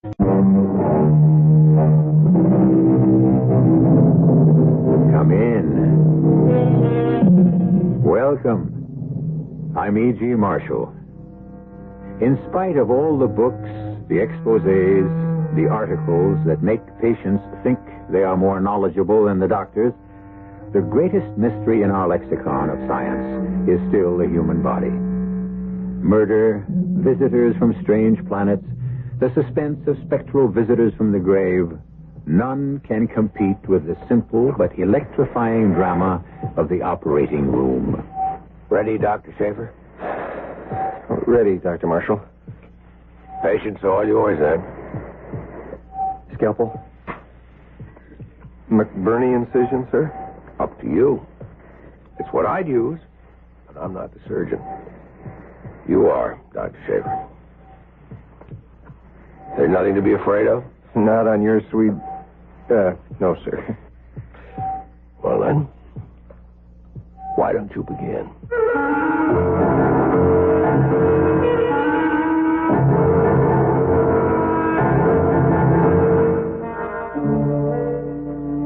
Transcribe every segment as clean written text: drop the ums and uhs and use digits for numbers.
Come in. Welcome. I'm E.G. Marshall. In spite of all the books, the exposés, the articles that make patients think they are more knowledgeable than the doctors, the greatest mystery in our lexicon of science is still the human body. Murder, visitors from strange planets, the suspense of spectral visitors from the grave, none can compete with the simple but electrifying drama of the operating room. Ready, Dr. Schaefer? Ready, Dr. Marshall. Patients all yours, Ed. Scalpel. McBurney incision, sir? Up to you. It's what I'd use, but I'm not the surgeon. You are, Dr. Schaefer. There's nothing to be afraid of? Not on your sweet... no, sir. Well, then, why don't you begin?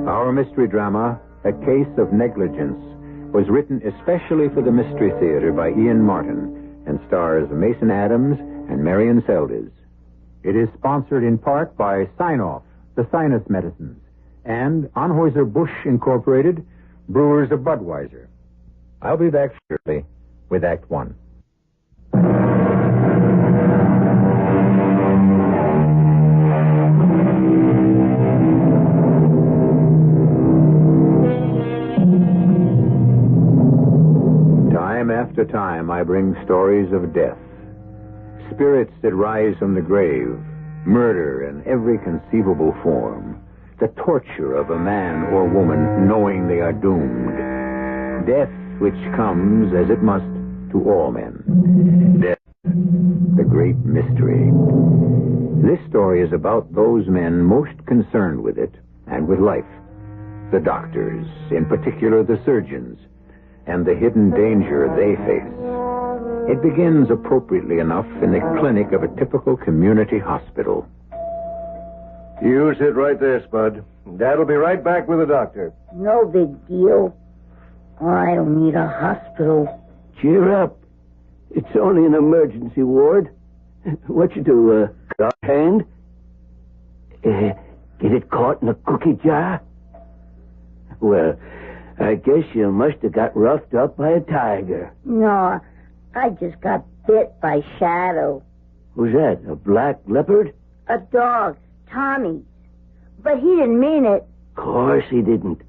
Our mystery drama, A Case of Negligence, was written especially for the Mystery Theater by Ian Martin and stars Mason Adams and Marian Seldes. It is sponsored in part by Sign-Off, the sinus medicines, and Anheuser-Busch Incorporated, brewers of Budweiser. I'll be back shortly with Act One. Time after time, I bring stories of death. Spirits that rise from the grave, murder in every conceivable form, the torture of a man or woman knowing they are doomed, death which comes, as it must, to all men. Death, the great mystery. This story is about those men most concerned with it and with life. The doctors, in particular the surgeons, and the hidden danger they face. It begins appropriately enough in the clinic of a typical community hospital. You sit right there, Spud. Dad'll be right back with the doctor. No big deal. I don't need a hospital. Cheer up. It's only an emergency ward. What you do, cut hand? Get it caught in a cookie jar? Well, I guess you must have got roughed up by a tiger. No, I just got bit by Shadow. Who's that, a black leopard? A dog, Tommy. But he didn't mean it. Of course he didn't.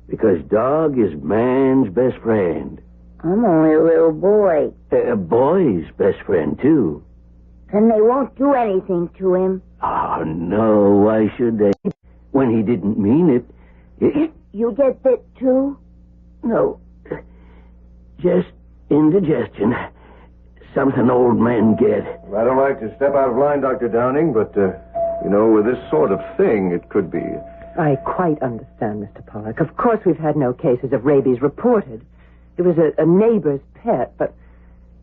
Because dog is man's best friend. I'm only a little boy. A boy's best friend, too. Then they won't do anything to him. Oh, no, why should they? When he didn't mean it. You get bit, too? No. Just indigestion. Something old men get. I don't like to step out of line, Dr. Downing, but, with this sort of thing, it could be... I quite understand, Mr. Pollock. Of course we've had no cases of rabies reported. It was a neighbor's pet, but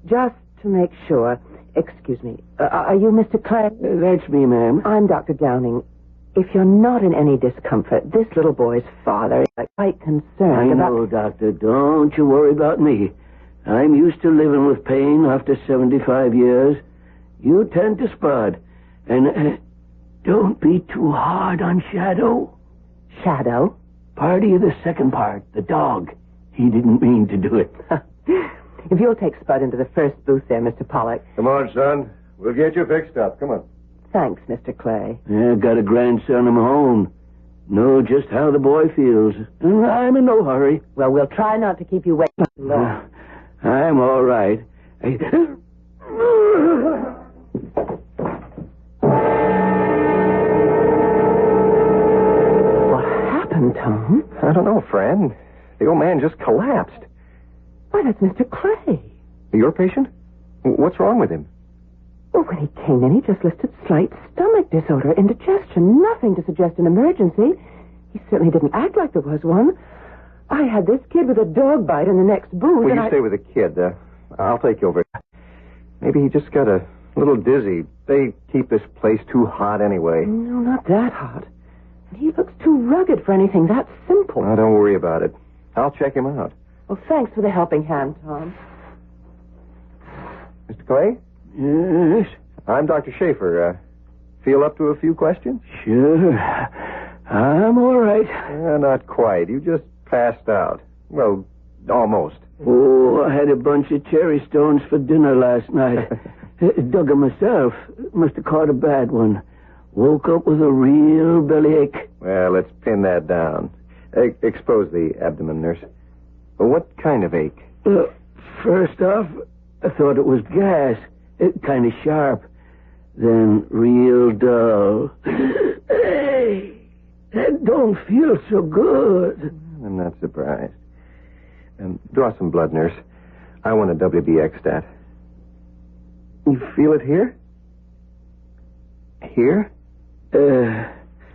just to make sure... Excuse me. Are you Mr. Clay? That's me, ma'am. I'm Dr. Downing. If you're not in any discomfort, this little boy's father is quite concerned about... I know, Doctor. Don't you worry about me. I'm used to living with pain after 75 years. You tend to Spud. And don't be too hard on Shadow. Shadow? Party of the second part, the dog. He didn't mean to do it. If you'll take Spud into the first booth there, Mr. Pollock. Come on, son. We'll get you fixed up. Come on. Thanks, Mr. Clay. Yeah, got a grandson of my own. Know just how the boy feels. And I'm in no hurry. Well, we'll try not to keep you waiting too long. I'm all right. What happened, Tom? I don't know, Fran. The old man just collapsed. Why, that's Mr. Clay. Your patient? What's wrong with him? Well, when he came in, he just listed slight stomach disorder, indigestion, nothing to suggest an emergency. He certainly didn't act like there was one. I had this kid with a dog bite in the next booth. Will you stay with the kid? I'll take you over. Maybe he just got a little dizzy. They keep this place too hot anyway. No, not that hot. And he looks too rugged for anything that simple. Oh, don't worry about it. I'll check him out. Well, thanks for the helping hand, Tom. Mr. Clay? Yes? I'm Dr. Schaefer. Feel up to a few questions? Sure. I'm all right. Not quite. You just passed out. Well, almost. Oh, I had a bunch of cherry stones for dinner last night. Dug 'em myself. Must have caught a bad one. Woke up with a real bellyache. Well, let's pin that down. Expose the abdomen, nurse. What kind of ache? First off, I thought it was gas. Kind of sharp. Then real dull. Hey, that don't feel so good. I'm not surprised. Draw some blood, nurse. I want a WBX stat. You feel it here? Here?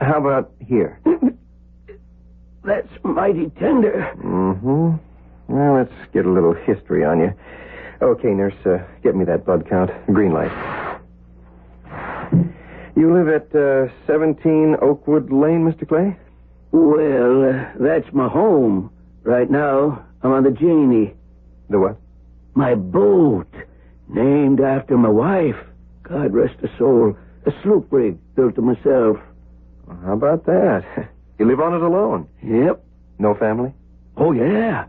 How about here? That's mighty tender. Mm-hmm. Well, let's get a little history on you. Okay, nurse, get me that blood count. Green light. You live at 17 Oakwood Lane, Mr. Clay? Well, that's my home. Right now, I'm on the Janie. The what? My boat. Named after my wife. God rest her soul. A sloop rig built to myself. Well, how about that? You live on it alone? Yep. No family? Oh, yeah.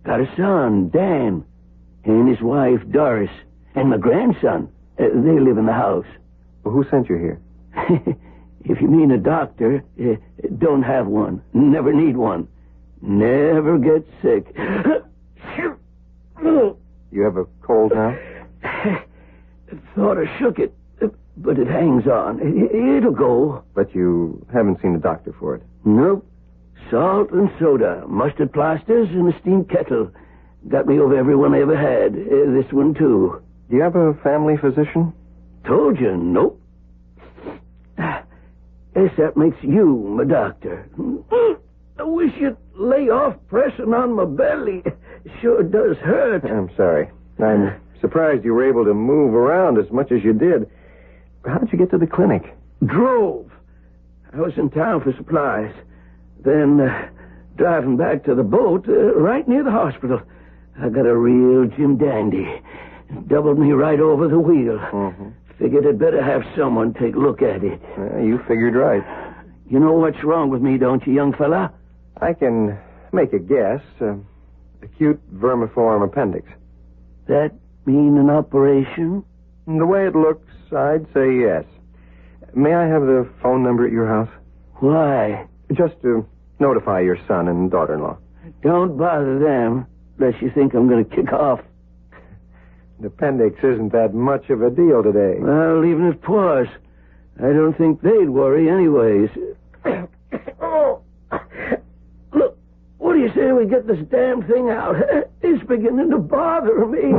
Got a son, Dan. And his wife, Doris. And my grandson. They live in the house. Well, who sent you here? If you mean a doctor, don't have one. Never need one. Never get sick. You have a cold now? Thought I shook it, but it hangs on. It'll go. But you haven't seen a doctor for it? Nope. Salt and soda, mustard plasters, and a steam kettle. Got me over every one I ever had. This one, too. Do you have a family physician? Told you, nope. Guess that makes you my doctor. I wish you'd lay off pressing on my belly. Sure does hurt. I'm sorry. I'm surprised you were able to move around as much as you did. How did you get to the clinic? Drove. I was in town for supplies. Then driving back to the boat right near the hospital. I got a real Jim Dandy. Doubled me right over the wheel. Mm-hmm. Figured I'd better have someone take a look at it. You figured right. You know what's wrong with me, don't you, young fella? I can make a guess. Acute vermiform appendix. That mean an operation? The way it looks, I'd say yes. May I have the phone number at your house? Why? Just to notify your son and daughter-in-law. Don't bother them, unless you think I'm going to kick off. The appendix isn't that much of a deal today. Well, even if it was, I don't think they'd worry anyways. Oh. Look, what do you say we get this damn thing out? It's beginning to bother me.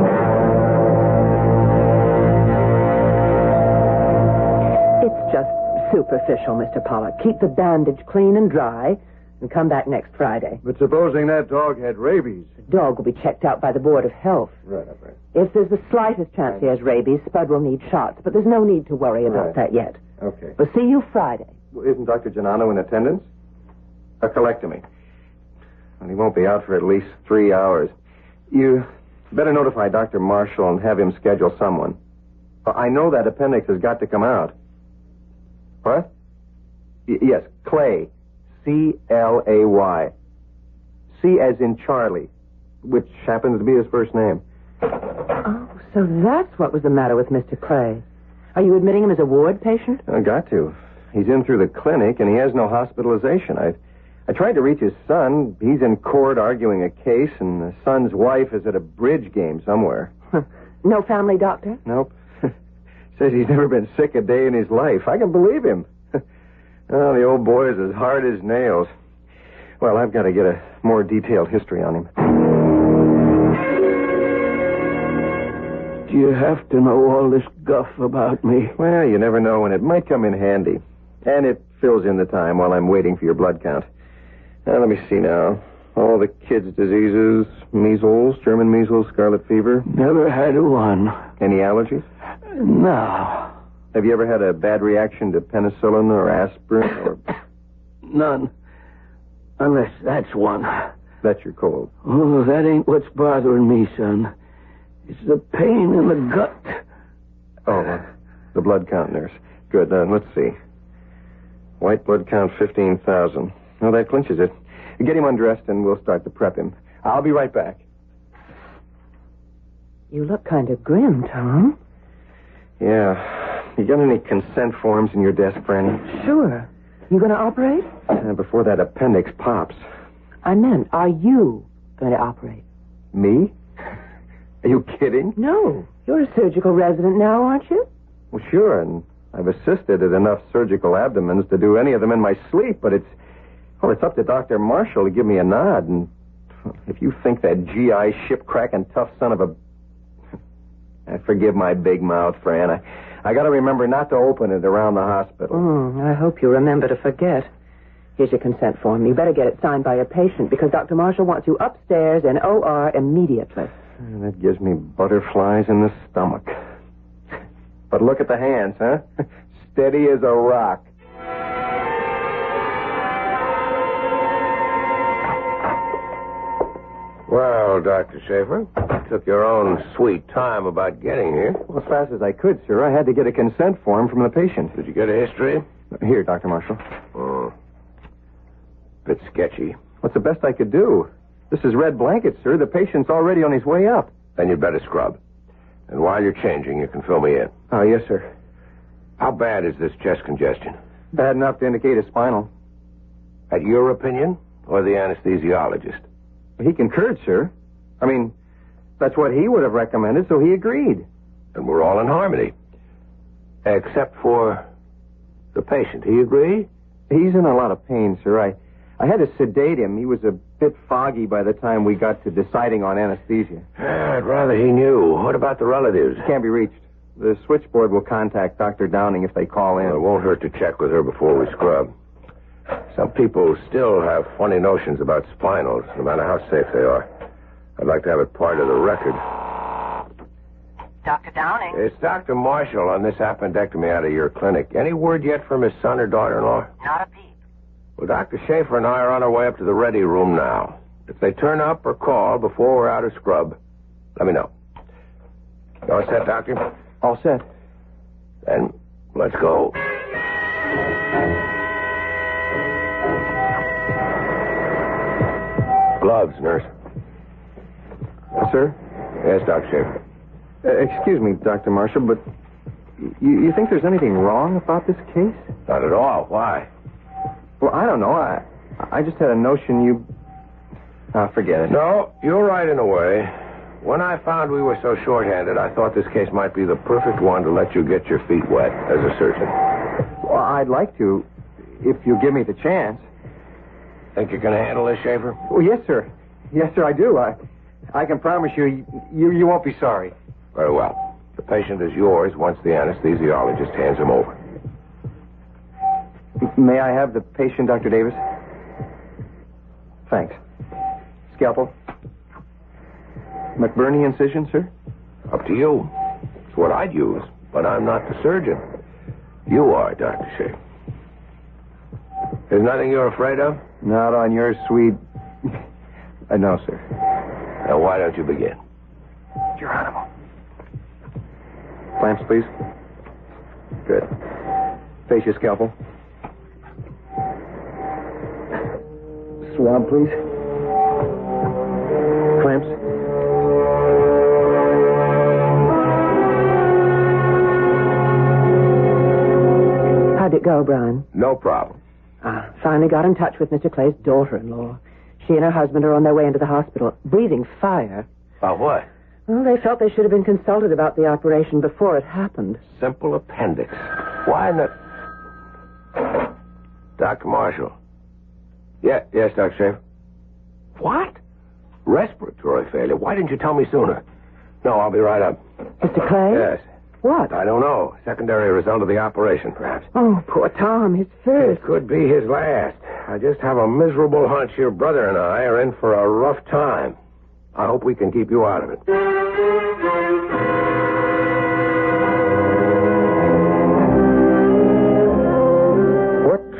It's just superficial, Mr. Pollock. Keep the bandage clean and dry and come back next Friday. But supposing that dog had rabies? The dog will be checked out by the Board of Health. Right. If there's the slightest chance he has rabies, Spud will need shots, but there's no need to worry about that yet. Okay. We'll see you Friday. Well, isn't Dr. Giannano in attendance? A colectomy. And he won't be out for at least 3 hours. You better notify Dr. Marshall and have him schedule someone. I know that appendix has got to come out. What? Yes, Clay. C-L-A-Y. C as in Charlie, which happens to be his first name. Oh, so that's what was the matter with Mr. Clay. Are you admitting him as a ward patient? I got to. He's in through the clinic, and he has no hospitalization. I tried to reach his son. He's in court arguing a case, and the son's wife is at a bridge game somewhere. No family doctor? Nope. Says he's never been sick a day in his life. I can believe him. Oh, the old boy is as hard as nails. Well, I've got to get a more detailed history on him. Do you have to know all this guff about me? Well, you never know when it might come in handy. And it fills in the time while I'm waiting for your blood count. Now, let me see now. All the kids' diseases, measles, German measles, scarlet fever. Never had one. Any allergies? No. Have you ever had a bad reaction to penicillin or aspirin or... None. Unless that's one. That's your cold. Oh, that ain't what's bothering me, son. It's the pain in the gut. Oh, the blood count, nurse. Good. Let's see. White blood count 15,000. No, that clinches it. Get him undressed and we'll start to prep him. I'll be right back. You look kind of grim, Tom. Yeah. You got any consent forms in your desk, Franny? Sure. You going to operate? Before that appendix pops. I meant, are you going to operate? Me? Are you kidding? No. You're a surgical resident now, aren't you? Well, sure, and I've assisted at enough surgical abdomens to do any of them in my sleep, but it's up to Dr. Marshall to give me a nod, and if you think that GI ship-cracking tough son of a... Forgive my big mouth, Fran. I got to remember not to open it around the hospital. I hope you remember to forget. Here's your consent form. You better get it signed by a patient because Dr. Marshall wants you upstairs in OR immediately. That gives me butterflies in the stomach. But look at the hands, huh? Steady as a rock. Well, Dr. Schaefer, you took your own sweet time about getting here. Well, as fast as I could, sir. I had to get a consent form from the patient. Did you get a history? Here, Dr. Marshall. Oh. Bit sketchy. What's the best I could do? This is red blanket, sir. The patient's already on his way up. Then you'd better scrub. And while you're changing, you can fill me in. Oh, yes, sir. How bad is this chest congestion? Bad enough to indicate a spinal. At your opinion, or the anesthesiologist? He concurred, sir. I mean, that's what he would have recommended, so he agreed. And we're all in harmony. Except for the patient. He agree? He's in a lot of pain, sir. I had to sedate him. He was a bit foggy by the time we got to deciding on anesthesia. I'd rather he knew. What about the relatives? Can't be reached. The switchboard will contact Dr. Downing if they call in. Well, it won't hurt to check with her before we scrub. Some people still have funny notions about spinals, no matter how safe they are. I'd like to have it part of the record. Dr. Downing? It's Dr. Marshall on this appendectomy out of your clinic. Any word yet from his son or daughter-in-law? Not a peep. Well, Dr. Schaefer and I are on our way up to the ready room now. If they turn up or call before we're out of scrub, let me know. You all set, Doctor? All set. Then let's go. Gloves, nurse. Sir? Yes, Dr. Schaefer. Excuse me, Dr. Marshall, but you think there's anything wrong about this case? Not at all. Why? Well, I don't know. I just had a notion you... forget it. No, you're right in a way. When I found we were so short-handed, I thought this case might be the perfect one to let you get your feet wet as a surgeon. Well, I'd like to, if you give me the chance. Think you can handle this, Schaefer? Oh, yes, sir. Yes, sir, I do. I can promise you won't be sorry. Very well. The patient is yours once the anesthesiologist hands him over. May I have the patient, Dr. Davis? Thanks. Scalpel. McBurney incision, sir? Up to you. It's what I'd use, but I'm not the surgeon. You are, Dr. Schaefer. There's nothing you're afraid of? Not on your sweet... no, sir. Now, why don't you begin? Geronimo. Clamps, please. Good. Face your scalpel. Swab, please. Clamps. How'd it go, Brian? No problem. Finally got in touch with Mr. Clay's daughter-in-law. She and her husband are on their way into the hospital, breathing fire. About what? Well, they felt they should have been consulted about the operation before it happened. Simple appendix. Why not? Dr. Marshall. Yes, Dr. Schaefer. What? Respiratory failure. Why didn't you tell me sooner? No, I'll be right up. Mr. Clay? Yes. What? I don't know. Secondary result of the operation, perhaps. Oh, poor Tom. His first. It could be his last. I just have a miserable hunch your brother and I are in for a rough time. I hope we can keep you out of it.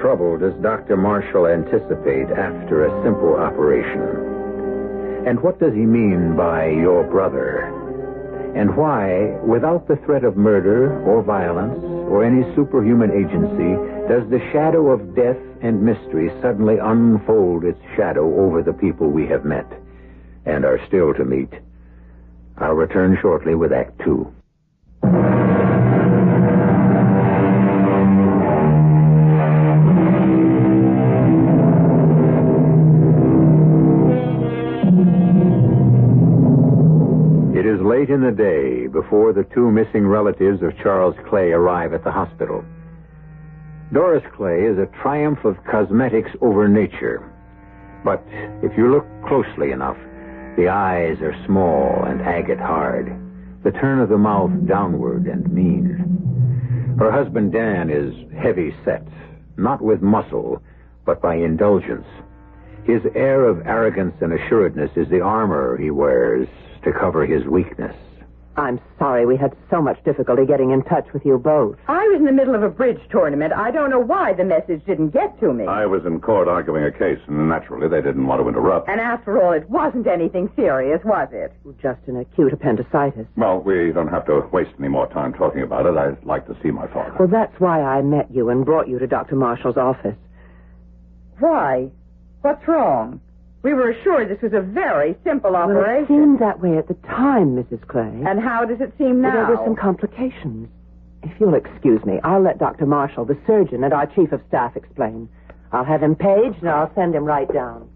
trouble does Dr. Marshall anticipate after a simple operation? And what does he mean by your brother? And why, without the threat of murder or violence or any superhuman agency, does the shadow of death and mystery suddenly unfold its shadow over the people we have met and are still to meet? I'll return shortly with Act 2. It is late in the day before the two missing relatives of Charles Clay arrive at the hospital. Doris Clay is a triumph of cosmetics over nature. But if you look closely enough, the eyes are small and agate hard, the turn of the mouth downward and mean. Her husband Dan is heavy set, not with muscle, but by indulgence. His air of arrogance and assuredness is the armor he wears to cover his weakness. I'm sorry we had so much difficulty getting in touch with you both. I was in the middle of a bridge tournament. I don't know why the message didn't get to me. I was in court arguing a case, and naturally they didn't want to interrupt. And after all, it wasn't anything serious, was it? Just an acute appendicitis. Well, we don't have to waste any more time talking about it. I'd like to see my father. Well, that's why I met you and brought you to Dr. Marshall's office. Why? What's wrong? We were assured this was a very simple Well, operation. it seemed that way at the time, Mrs. Clay. And how does it seem now? Well, there were some complications. If you'll excuse me, I'll let Dr. Marshall, the surgeon, and our chief of staff explain. I'll have him paged, and I'll send him right down.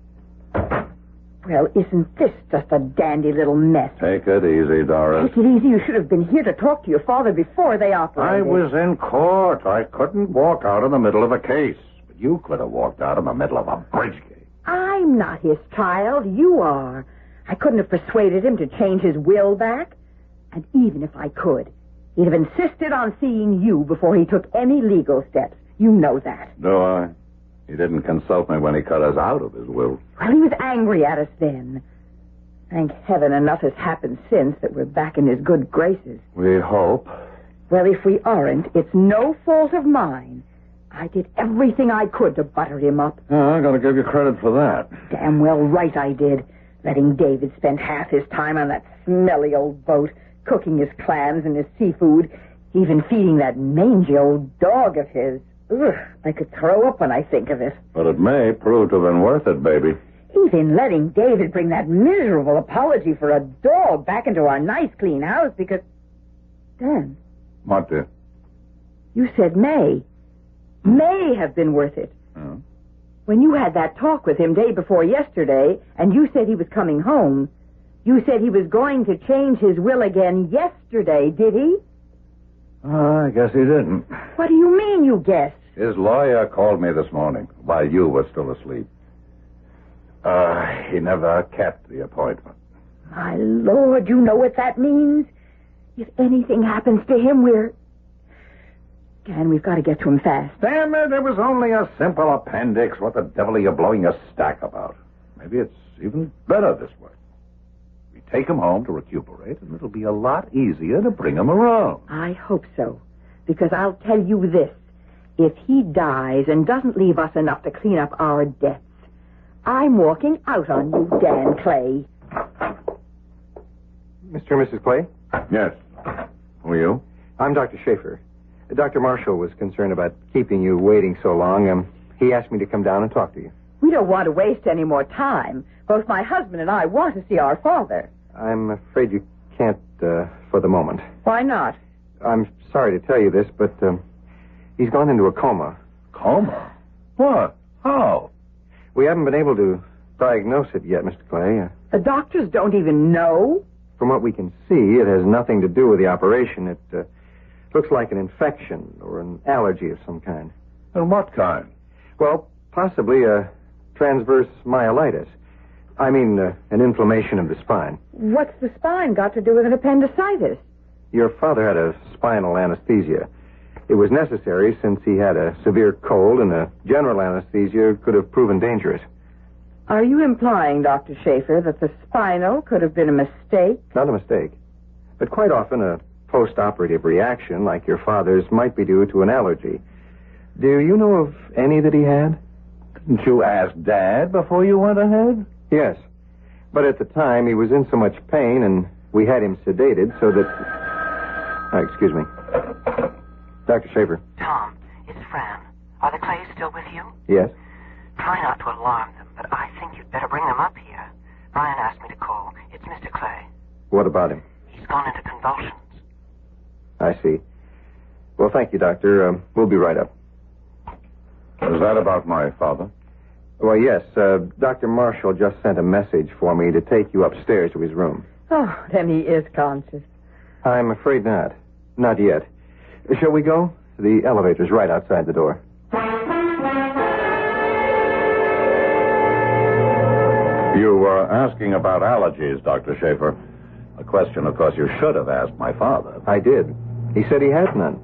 Well, isn't this just a dandy little mess? Take it easy, Doris. Take it easy. You should have been here to talk to your father before they operated. I was in court. I couldn't walk out in the middle of a case. But you could have walked out in the middle of a bridge game. I'm not his child. You are. I couldn't have persuaded him to change his will back. And even if I could, he'd have insisted on seeing you before he took any legal steps. You know that. Do I? He didn't consult me when he cut us out of his will. Well, he was angry at us then. Thank heaven enough has happened since that we're back in his good graces. We hope. Well, if we aren't, it's no fault of mine. I did everything I could to butter him up. I gotta give you credit for that. Damn well right I did. Letting David spend half his time on that smelly old boat, cooking his clams and his seafood, even feeding that mangy old dog of his. Ugh, I could throw up when I think of it. But it may prove to have been worth it, baby. Even letting David bring that miserable apology for a dog back into our nice clean house because... Dan. What, dear? You said may have been worth it. Oh. When you had that talk with him day before yesterday, and you said he was coming home, you said he was going to change his will again yesterday, did he? I guess he didn't. What do you mean you guessed? His lawyer called me this morning while you were still asleep. He never kept the appointment. My Lord, you know what that means? If anything happens to him, Dan, we've got to get to him fast. Damn it, it was only a simple appendix. What the devil are you blowing your stack about? Maybe it's even better this way. We take him home to recuperate, and it'll be a lot easier to bring him around. I hope so, because I'll tell you this. If he dies and doesn't leave us enough to clean up our debts, I'm walking out on you, Dan Clay. Mr. and Mrs. Clay? Yes. Who are you? I'm Dr. Schaefer. Dr. Marshall was concerned about keeping you waiting so long. He asked me to come down and talk to you. We don't want to waste any more time. Both my husband and I want to see our father. I'm afraid you can't for the moment. Why not? I'm sorry to tell you this, but he's gone into a coma. Coma? What? How? We haven't been able to diagnose it yet, Mr. Clay. The doctors don't even know? From what we can see, it has nothing to do with the operation. It looks like an infection or an allergy of some kind. And what kind? Well, possibly a transverse myelitis. I mean, an inflammation of the spine. What's the spine got to do with an appendicitis? Your father had a spinal anesthesia. It was necessary since he had a severe cold, and a general anesthesia could have proven dangerous. Are you implying, Dr. Schaefer, that the spinal could have been a mistake? Not a mistake. But quite often a post-operative reaction, like your father's, might be due to an allergy. Do you know of any that he had? Didn't you ask Dad before you went ahead? Yes. But at the time, he was in so much pain, and we had him sedated so that... excuse me. Dr. Schaefer. Tom, it's Fran. Are the Clays still with you? Yes? Try not to alarm them, but I think you'd better bring them up here. Marian asked me to call. It's Mr. Clay. What about him? He's gone into convulsions. I see. Well, thank you, Doctor. We'll be right up. Is that about my father? Well, yes. Dr. Marshall just sent a message for me to take you upstairs to his room. Oh, then he is conscious. I'm afraid not. Not yet. Shall we go? The elevator's right outside the door. You were asking about allergies, Dr. Schaefer. A question, of course, you should have asked my father. I did. He said he had none.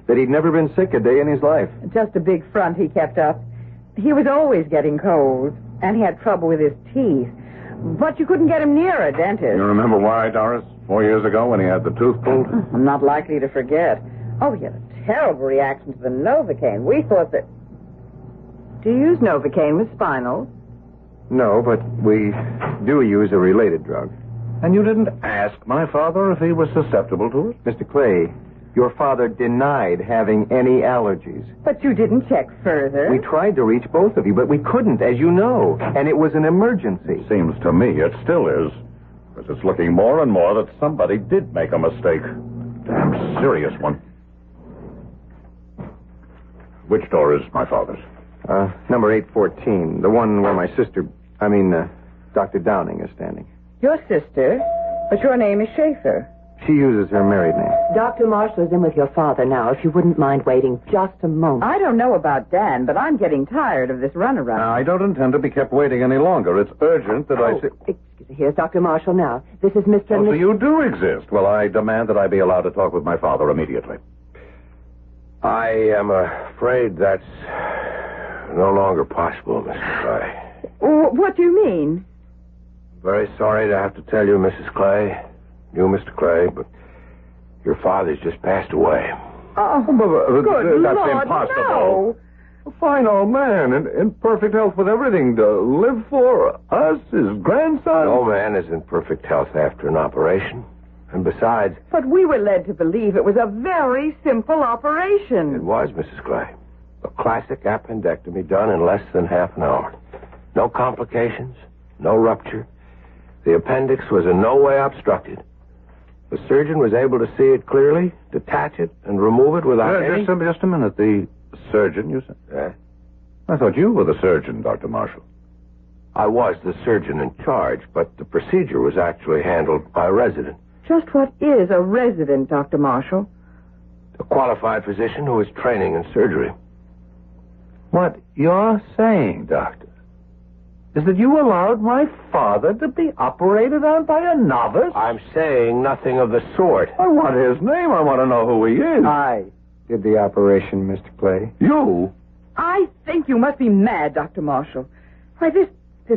That he'd never been sick a day in his life. Just a big front he kept up. He was always getting colds, and he had trouble with his teeth. But you couldn't get him near a dentist. You remember why, Doris? 4 years ago when he had the tooth pulled? I'm not likely to forget. Oh, he had a terrible reaction to the Novocaine. We thought that... Do you use Novocaine with spinal? No, but we do use a related drug. And you didn't ask my father if he was susceptible to it? Mr. Clay, your father denied having any allergies. But you didn't check further. We tried to reach both of you, but we couldn't, as you know. And it was an emergency. Seems to me it still is. Because it's looking more and more that somebody did make a mistake. Damn serious one. Which door is my father's? Number 814. The one where my sister... Dr. Downing is standing. Your sister? But your name is Schaefer. She uses her married name. Dr. Marshall is in with your father now, if you wouldn't mind waiting just a moment. I don't know about Dan, but I'm getting tired of this runaround. I don't intend to be kept waiting any longer. It's urgent that I... Excuse me. Here's Dr. Marshall now. This is Mr. and So Miss... you do exist. Well, I demand that I be allowed to talk with my father immediately. I am afraid that's no longer possible, Mr. Clay. What do you mean? Very sorry to have to tell you, Mrs. Clay, you, Mr. Clay, but your father's just passed away. Oh, good that's Lord, impossible. no. A fine old man, in perfect health with everything to live for. Us, his grandson. No man is in perfect health after an operation. And besides... But we were led to believe it was a very simple operation. It was, Mrs. Clay. A classic appendectomy done in less than half an hour. No complications, no rupture. The appendix was in no way obstructed. The surgeon was able to see it clearly, detach it, and remove it without any... Just a minute. The surgeon, you said? Yeah. I thought you were the surgeon, Dr. Marshall. I was the surgeon in charge, but the procedure was actually handled by a resident. Just what is a resident, Dr. Marshall? A qualified physician who is training in surgery. What you're saying, Doctor, is that you allowed my father to be operated on by a novice? I'm saying nothing of the sort. I want his name. I want to know who he is. I did the operation, Mr. Clay. You? I think you must be mad, Dr. Marshall. Why, this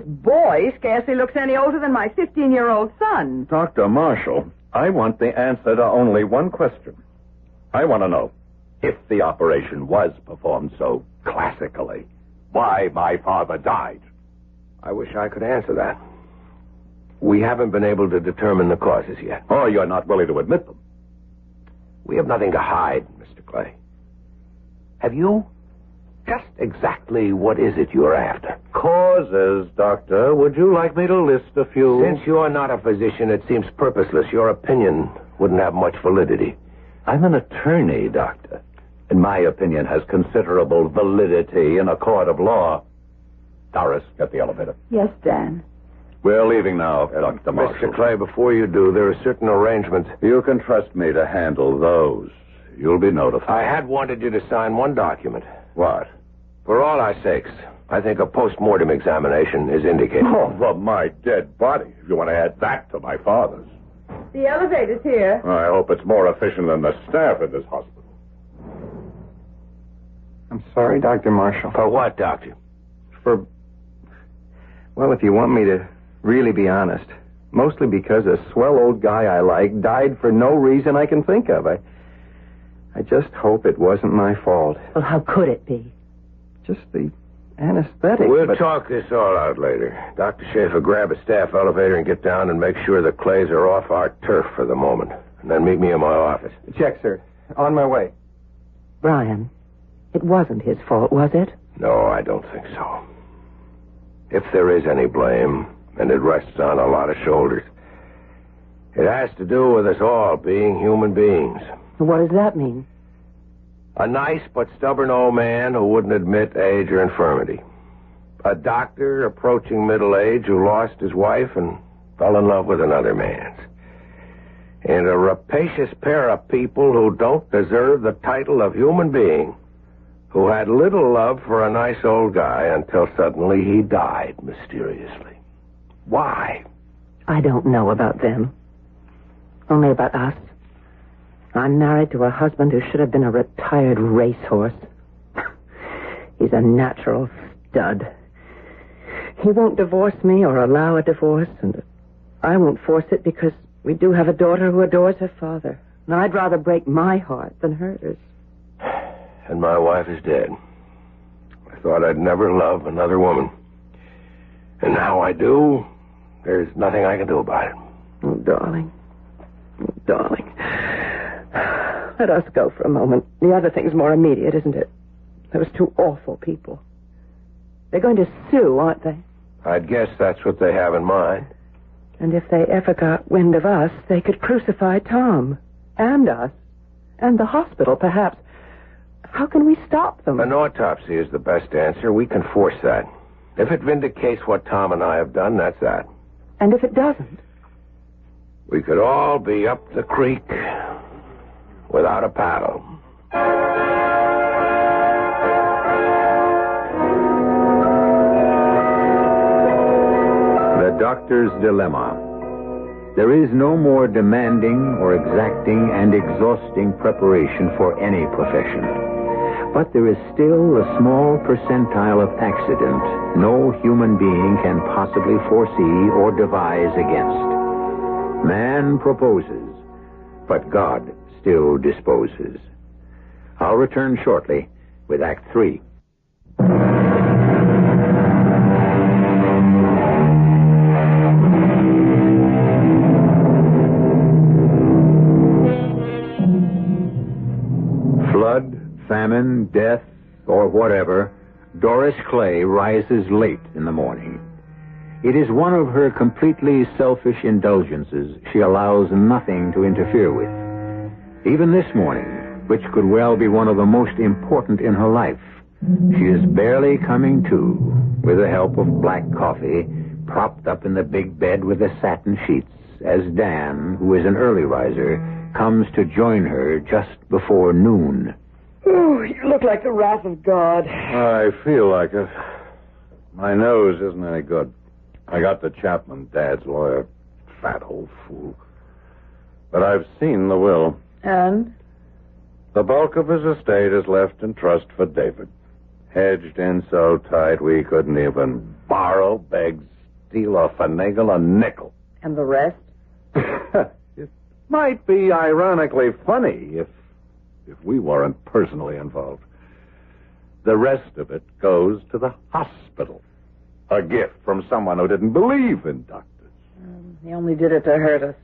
boy scarcely looks any older than my 15-year-old son. Dr. Marshall, I want the answer to only one question. I want to know, if the operation was performed so classically, why my father died. I wish I could answer that. We haven't been able to determine the causes yet. Oh, you're not willing to admit them. We have nothing to hide, Mr. Clay. Have you? Just exactly what is it you're after? Causes, Doctor. Would you like me to list a few? Since you're not a physician, it seems purposeless. Your opinion wouldn't have much validity. I'm an attorney, Doctor. And my opinion has considerable validity in a court of law. Doris, get the elevator. Yes, Dan. We're leaving now, Dr. Marshall. Mr. Clay, before you do, there are certain arrangements. You can trust me to handle those. You'll be notified. I had wanted you to sign one document. What? For all our sakes, I think a post-mortem examination is indicated. Oh, for my dead body. If you want to add that to my father's. The elevator's here. I hope it's more efficient than the staff at this hospital. I'm sorry, Dr. Marshall. For what, Doctor? Well, if you want me to really be honest, mostly because a swell old guy I like died for no reason I can think of. I I just hope it wasn't my fault. Well, how could it be? Just the anesthetic. We'll talk this all out later. Dr. Schaefer, grab a staff elevator and get down and make sure the Clays are off our turf for the moment. And then meet me in my office. Check, sir. On my way. Brian, it wasn't his fault, was it? No, I don't think so. If there is any blame, and it rests on a lot of shoulders, it has to do with us all being human beings. What does that mean? A nice but stubborn old man who wouldn't admit age or infirmity. A doctor approaching middle age who lost his wife and fell in love with another man's. And a rapacious pair of people who don't deserve the title of human being, who had little love for a nice old guy until suddenly he died mysteriously. Why? I don't know about them. Only about us. I'm married to a husband who should have been a retired racehorse. He's a natural stud. He won't divorce me or allow a divorce, and I won't force it because we do have a daughter who adores her father. And I'd rather break my heart than hers. And my wife is dead. I thought I'd never love another woman. And now I do. There's nothing I can do about it. Oh, darling. Oh, darling. Let us go for a moment. The other thing's more immediate, isn't it? Those two awful people. They're going to sue, aren't they? I'd guess that's what they have in mind. And if they ever got wind of us, they could crucify Tom. And us. And the hospital, perhaps. How can we stop them? An autopsy is the best answer. We can force that. If it vindicates what Tom and I have done, that's that. And if it doesn't? We could all be up the creek without a paddle. The doctor's dilemma. There is no more demanding or exacting and exhausting preparation for any profession. But there is still a small percentile of accident no human being can possibly foresee or devise against. Man proposes, but God still disposes. I'll return shortly with Act 3. Flood, famine, death, or whatever, Doris Clay rises late in the morning. It is one of her completely selfish indulgences she allows nothing to interfere with. Even this morning, which could well be one of the most important in her life, she is barely coming to, with the help of black coffee, propped up in the big bed with the satin sheets, as Dan, who is an early riser, comes to join her just before noon. Oh, you look like the wrath of God. I feel like it. My nose isn't any good. I got the Chapman, Dad's lawyer. Fat old fool. But I've seen the will. And? The bulk of his estate is left in trust for David. Hedged in so tight we couldn't even borrow, beg, steal, or finagle a nickel. And the rest? It might be ironically funny if we weren't personally involved. The rest of it goes to the hospital. A gift from someone who didn't believe in doctors. He only did it to hurt us.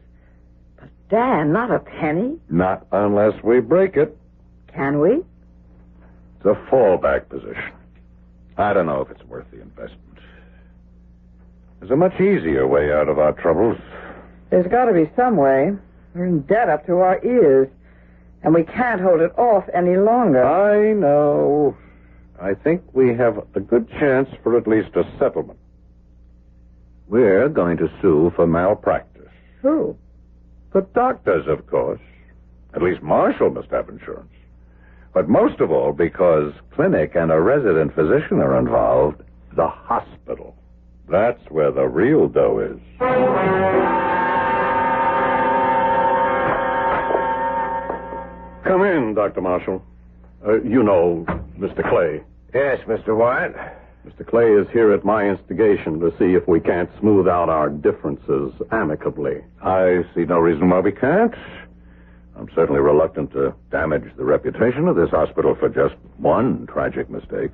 But, Dan, not a penny. Not unless we break it. Can we? It's a fallback position. I don't know if it's worth the investment. There's a much easier way out of our troubles. There's got to be some way. We're in debt up to our ears. And we can't hold it off any longer. I know. I think we have a good chance for at least a settlement. We're going to sue for malpractice. Who? The doctors, of course. At least Marshall must have insurance. But most of all, because clinic and a resident physician are involved, the hospital. That's where the real dough is. Come in, Dr. Marshall. You know Mr. Clay. Yes, Mr. Wyatt. Mr. Clay is here at my instigation to see if we can't smooth out our differences amicably. I see no reason why we can't. I'm certainly reluctant to damage the reputation of this hospital for just one tragic mistake.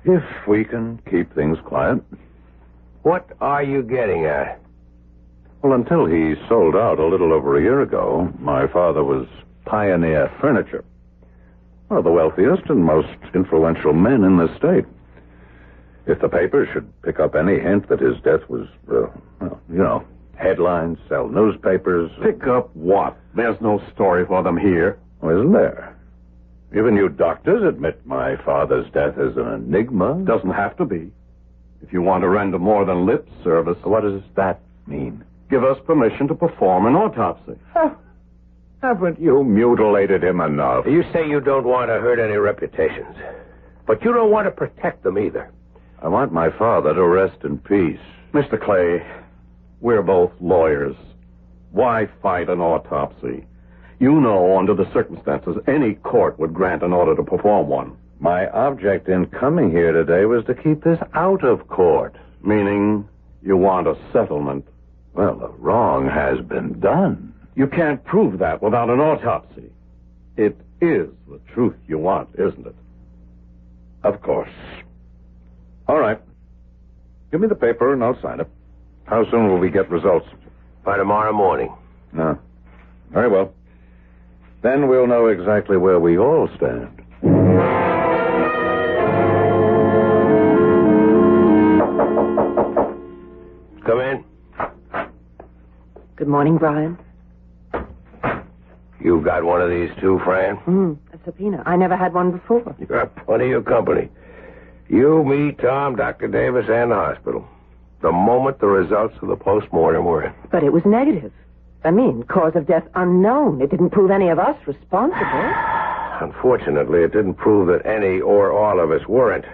If we can keep things quiet. What are you getting at? Well, until he sold out a little over a year ago, my father was Pioneer Furniture. One of the wealthiest and most influential men in the state. If the papers should pick up any hint that his death was, headlines, sell newspapers. Pick up what? There's no story for them here. Oh, isn't there? Even you doctors admit my father's death is an enigma. Doesn't have to be. If you want to render more than lip service. What does that mean? Give us permission to perform an autopsy. Haven't you mutilated him enough? You say you don't want to hurt any reputations, but you don't want to protect them either. I want my father to rest in peace. Mr. Clay, we're both lawyers. Why fight an autopsy? You know, under the circumstances, any court would grant an order to perform one. My object in coming here today was to keep this out of court. Meaning you want a settlement. Well, the wrong has been done. You can't prove that without an autopsy. It is the truth you want, isn't it? Of course. All right. Give me the paper and I'll sign it. How soon will we get results? By tomorrow morning. No. Very well. Then we'll know exactly where we all stand. Come in. Good morning, Brian. You got one of these too, Fran? A subpoena. I never had one before. You got plenty of company. You, me, Tom, Dr. Davis, and the hospital. The moment the results of the postmortem were in. But it was negative. I mean, cause of death unknown. It didn't prove any of us responsible. Unfortunately, it didn't prove that any or all of us weren't.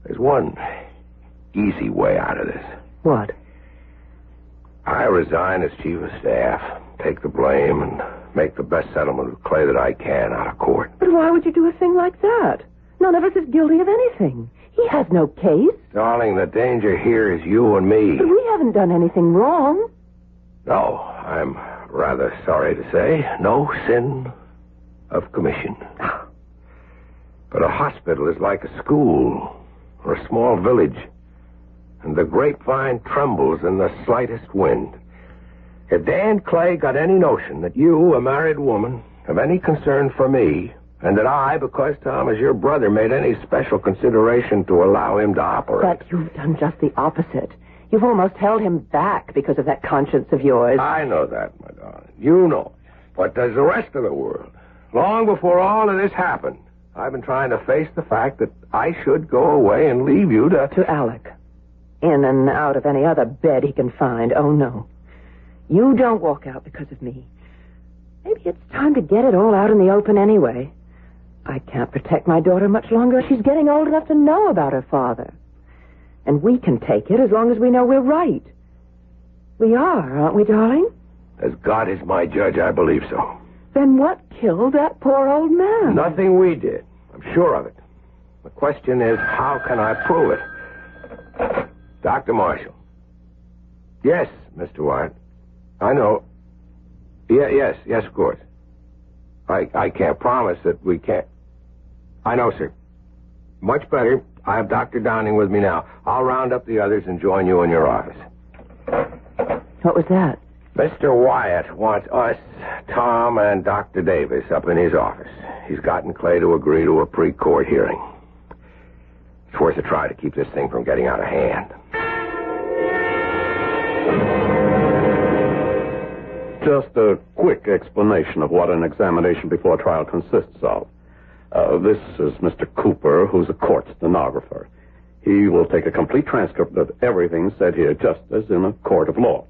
There's one easy way out of this. What? I resign as chief of staff, take the blame, and make the best settlement with Clay that I can out of court. But why would you do a thing like that? None of us is guilty of anything. He has no case. Darling, the danger here is you and me. But we haven't done anything wrong. No, I'm rather sorry to say, no sin of commission. But a hospital is like a school or a small village, and the grapevine trembles in the slightest wind. If Dan Clay got any notion that you, a married woman, have any concern for me, and that I, because Tom is your brother, made any special consideration to allow him to operate. But you've done just the opposite. You've almost held him back because of that conscience of yours. I know that, my darling. You know it. But does the rest of the world? Long before all of this happened, I've been trying to face the fact that I should go away and leave you to Alec. In and out of any other bed he can find. Oh, no. You don't walk out because of me. Maybe it's time to get it all out in the open anyway. I can't protect my daughter much longer. She's getting old enough to know about her father. And we can take it as long as we know we're right. We are, aren't we, darling? As God is my judge, I believe so. Then what killed that poor old man? Nothing we did. I'm sure of it. The question is, how can I prove it? Dr. Marshall. Yes, Mr. Wyatt. I know. Yes, of course. I can't promise that we can't. I know, sir. Much better. I have Dr. Downing with me now. I'll round up the others and join you in your office. What was that? Mr. Wyatt wants us, Tom, and Dr. Davis up in his office. He's gotten Clay to agree to a pre-court hearing. It's worth a try to keep this thing from getting out of hand. Just a quick explanation of what an examination before trial consists of. This is Mr. Cooper, who's a court stenographer. He will take a complete transcript of everything said here, just as in a court of law.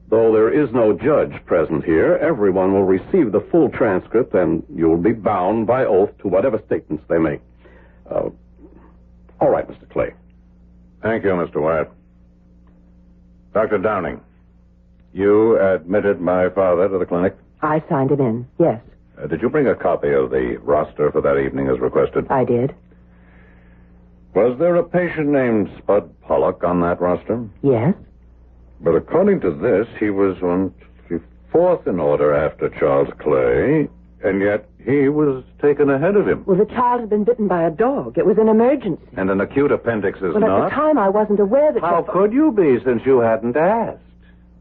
Though there is no judge present here, everyone will receive the full transcript, and you'll be bound by oath to whatever statements they make. All right, Mr. Clay. Thank you, Mr. Wyatt. Dr. Downing, you admitted my father to the clinic? I signed him in, yes. Did you bring a copy of the roster for that evening as requested? I did. Was there a patient named Spud Pollock on that roster? Yes. But according to this, he was 1, fourth in order after Charles Clay, and yet he was taken ahead of him. Well, the child had been bitten by a dog. It was an emergency. And an acute appendix is But not. at the time, I wasn't aware that... How could you be, since you hadn't asked?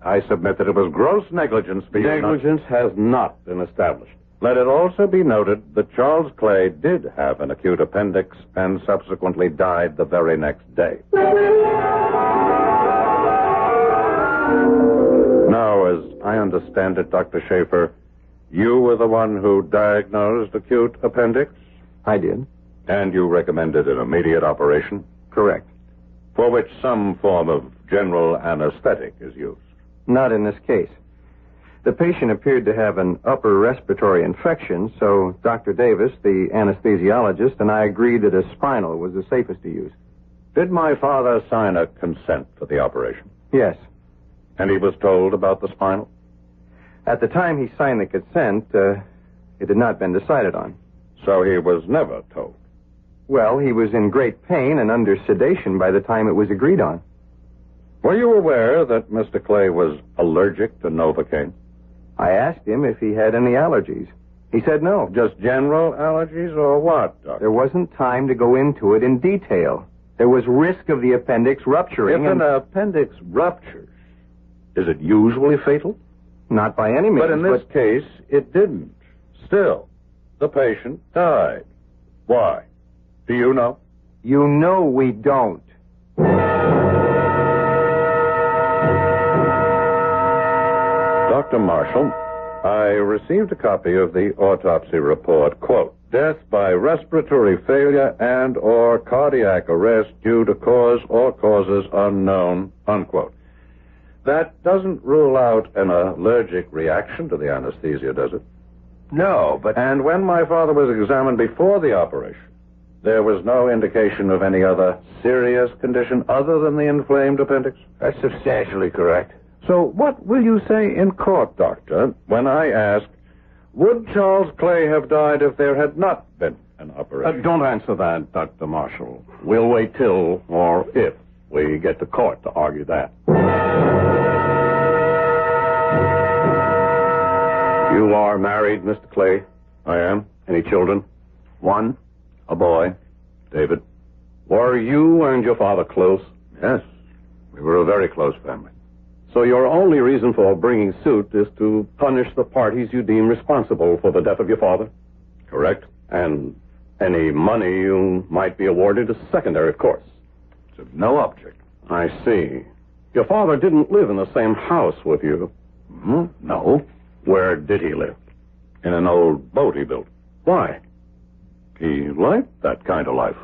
I submit that it was gross negligence for you. Negligence has not been established. Let it also be noted that Charles Clay did have an acute appendix and subsequently died the very next day. Now, as I understand it, Dr. Schaefer, you were the one who diagnosed acute appendix? I did. And you recommended an immediate operation? Correct. For which some form of general anesthetic is used. Not in this case. The patient appeared to have an upper respiratory infection, so Dr. Davis, the anesthesiologist, and I agreed that a spinal was the safest to use. Did my father sign a consent for the operation? Yes. And he was told about the spinal? At the time he signed the consent, it had not been decided on. So he was never told? Well, he was in great pain and under sedation by the time it was agreed on. Were you aware that Mr. Clay was allergic to Novocaine? I asked him if he had any allergies. He said no. Just general allergies or what, Doctor? There wasn't time to go into it in detail. There was risk of the appendix rupturing. If an appendix ruptures, is it usually fatal? Not by any means. But in this case, it didn't. Still, the patient died. Why? Do you know? You know we don't. Dr. Marshall, I received a copy of the autopsy report. Quote, death by respiratory failure and or cardiac arrest due to cause or causes unknown, unquote. That doesn't rule out an allergic reaction to the anesthesia, does it? No, but... And when my father was examined before the operation, there was no indication of any other serious condition other than the inflamed appendix? That's substantially correct. So what will you say in court, Doctor, when I ask, would Charles Clay have died if there had not been an operation? Don't answer that, Dr. Marshall. We'll wait till, or if, we get to court to argue that. You are married, Mr. Clay? I am. Any children? One. A boy. David. Were you and your father close? Yes. We were a very close family. So your only reason for bringing suit is to punish the parties you deem responsible for the death of your father? Correct. And any money you might be awarded is secondary, of course. It's of no object. I see. Your father didn't live in the same house with you. No. Where did he live? In an old boat he built. Why? He liked that kind of life.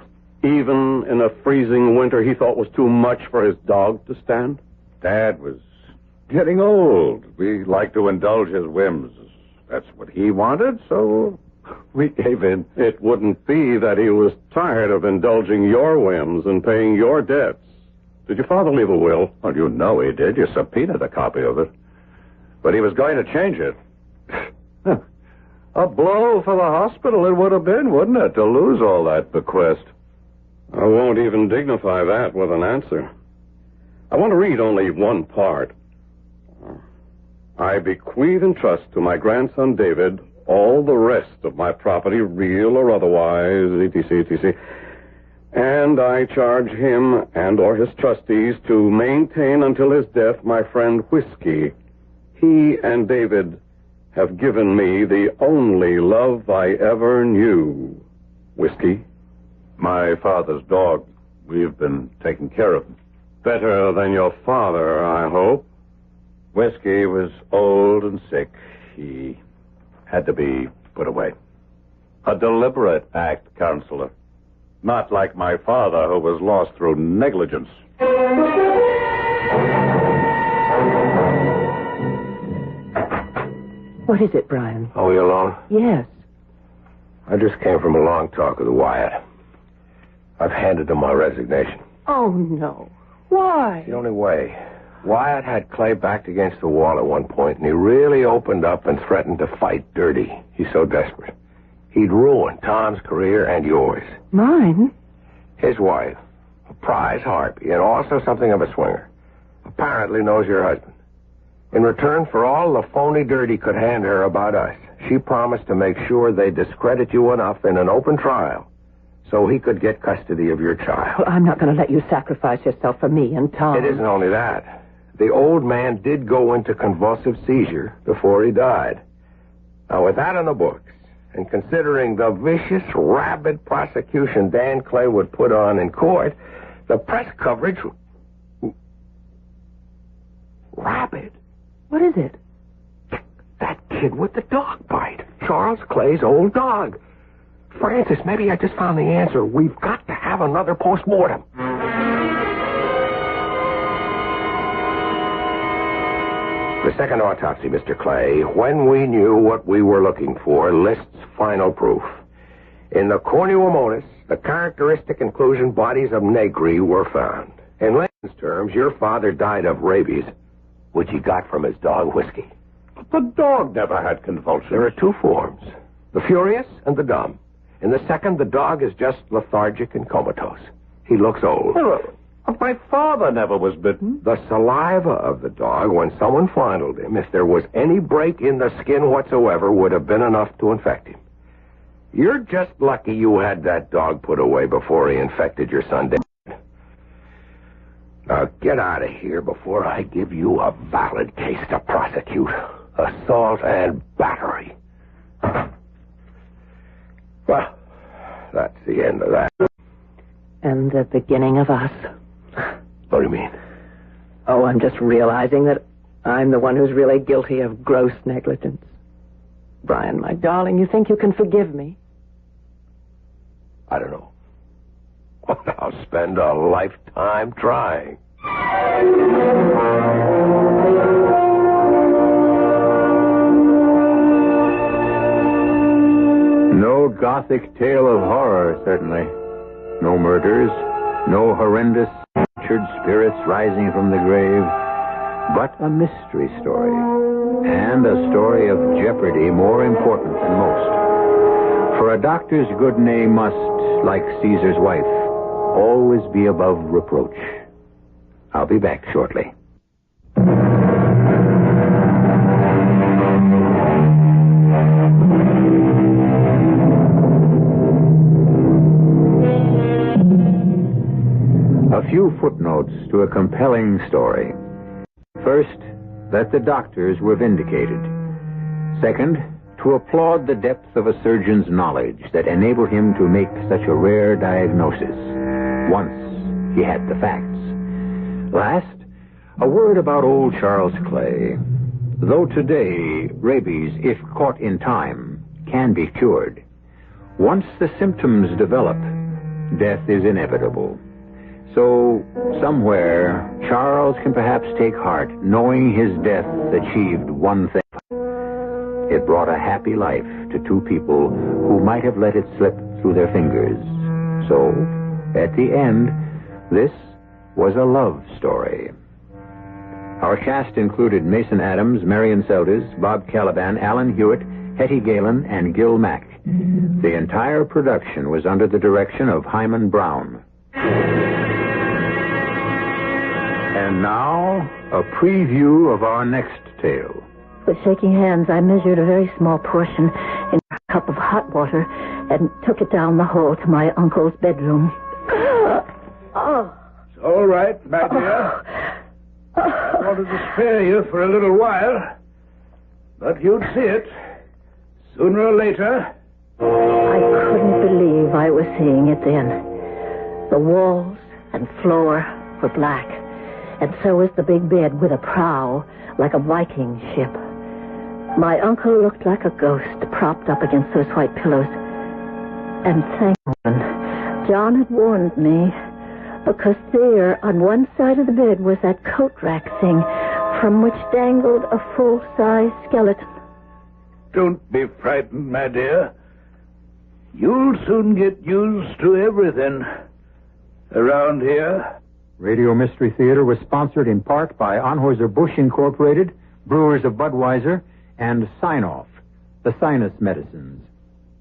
Even in a freezing winter he thought was too much for his dog to stand? Dad was getting old. We liked to indulge his whims. That's what he wanted, so we gave in. It wouldn't be that he was tired of indulging your whims and paying your debts. Did your father leave a will? Well, you know he did. You subpoenaed a copy of it. But he was going to change it. A blow for the hospital it would have been, wouldn't it, to lose all that bequest? I won't even dignify that with an answer. I want to read only one part. I bequeath in trust to my grandson David all the rest of my property, real or otherwise, etc., etc. And I charge him and or his trustees to maintain until his death my friend Whiskey. He and David have given me the only love I ever knew. Whiskey? My father's dog. We've been taking care of him. Better than your father, I hope. Whiskey was old and sick. He had to be put away. A deliberate act, Counselor. Not like my father, who was lost through negligence. What is it, Brian? Are we alone? Yes. I just came from a long talk with Wyatt. I've handed him my resignation. Oh, no. Why? The only way. Wyatt had Clay backed against the wall at one point, and he really opened up and threatened to fight dirty. He's so desperate. He'd ruin Tom's career and yours. Mine? His wife, a prize harpy, and also something of a swinger. Apparently knows your husband. In return for all the phony dirt he could hand her about us, she promised to make sure they discredit you enough in an open trial so he could get custody of your child. Well, I'm not going to let you sacrifice yourself for me and Tom. It isn't only that. The old man did go into convulsive seizure before he died. Now, with that in the books, and considering the vicious, rabid prosecution Dan Clay would put on in court, the press coverage... Rabid? What is it? That kid with the dog bite. Charles Clay's old dog. Francis, maybe I just found the answer. We've got to have another postmortem. The second autopsy, Mr. Clay, when we knew what we were looking for, lists final proof. In the cornuomonas, the characteristic inclusion bodies of negri were found. In layman's terms, your father died of rabies, which he got from his dog Whiskey. But the dog never had convulsions. There are two forms, the furious and the dumb. In the second, the dog is just lethargic and comatose. He looks old. My father never was bitten. The saliva of the dog, when someone fondled him, if there was any break in the skin whatsoever, would have been enough to infect him. You're just lucky you had that dog put away before he infected your son, David. Now, get out of here before I give you a valid case to prosecute. Assault and battery. Well, that's the end of that. And the beginning of us. What do you mean? Oh, I'm just realizing that I'm the one who's really guilty of gross negligence. Brian, my darling, you think you can forgive me? I don't know. I'll spend a lifetime trying. No gothic tale of horror, certainly. No murders, no horrendous tortured spirits rising from the grave, but a mystery story, and a story of jeopardy more important than most. For a doctor's good name must, like Caesar's wife, always be above reproach. I'll be back shortly. A few footnotes to a compelling story. First, that the doctors were vindicated. Second, to applaud the depth of a surgeon's knowledge that enabled him to make such a rare diagnosis, once he had the facts. Last, a word about old Charles Clay. Though today, rabies, if caught in time, can be cured, once the symptoms develop, death is inevitable. So, somewhere, Charles can perhaps take heart, knowing his death achieved one thing. It brought a happy life to two people who might have let it slip through their fingers. So, at the end, this was a love story. Our cast included Mason Adams, Marian Seldes, Bob Kaliban, Alan Hewitt, Hetty Galen, and Gil Mack. The entire production was under the direction of Himan Brown. And now, a preview of our next tale. With shaking hands, I measured a very small portion in a cup of hot water and took it down the hall to my uncle's bedroom. It's all right, my dear. I wanted to spare you for a little while, but you'd see it sooner or later. I couldn't believe I was seeing it then. The walls and floor were black, and so was the big bed with a prow like a Viking ship. My uncle looked like a ghost propped up against those white pillows. And thank heaven, John had warned me, because there on one side of the bed was that coat rack thing from which dangled a full-size skeleton. Don't be frightened, my dear. You'll soon get used to everything around here. Radio Mystery Theater was sponsored in part by Anheuser-Busch Incorporated, Brewers of Budweiser, and Sign-Off, the sinus medicines.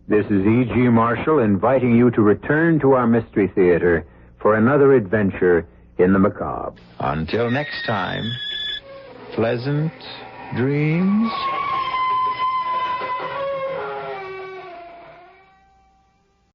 This is E.G. Marshall inviting you to return to our Mystery Theater for another adventure in the macabre. Until next time, Pleasant dreams.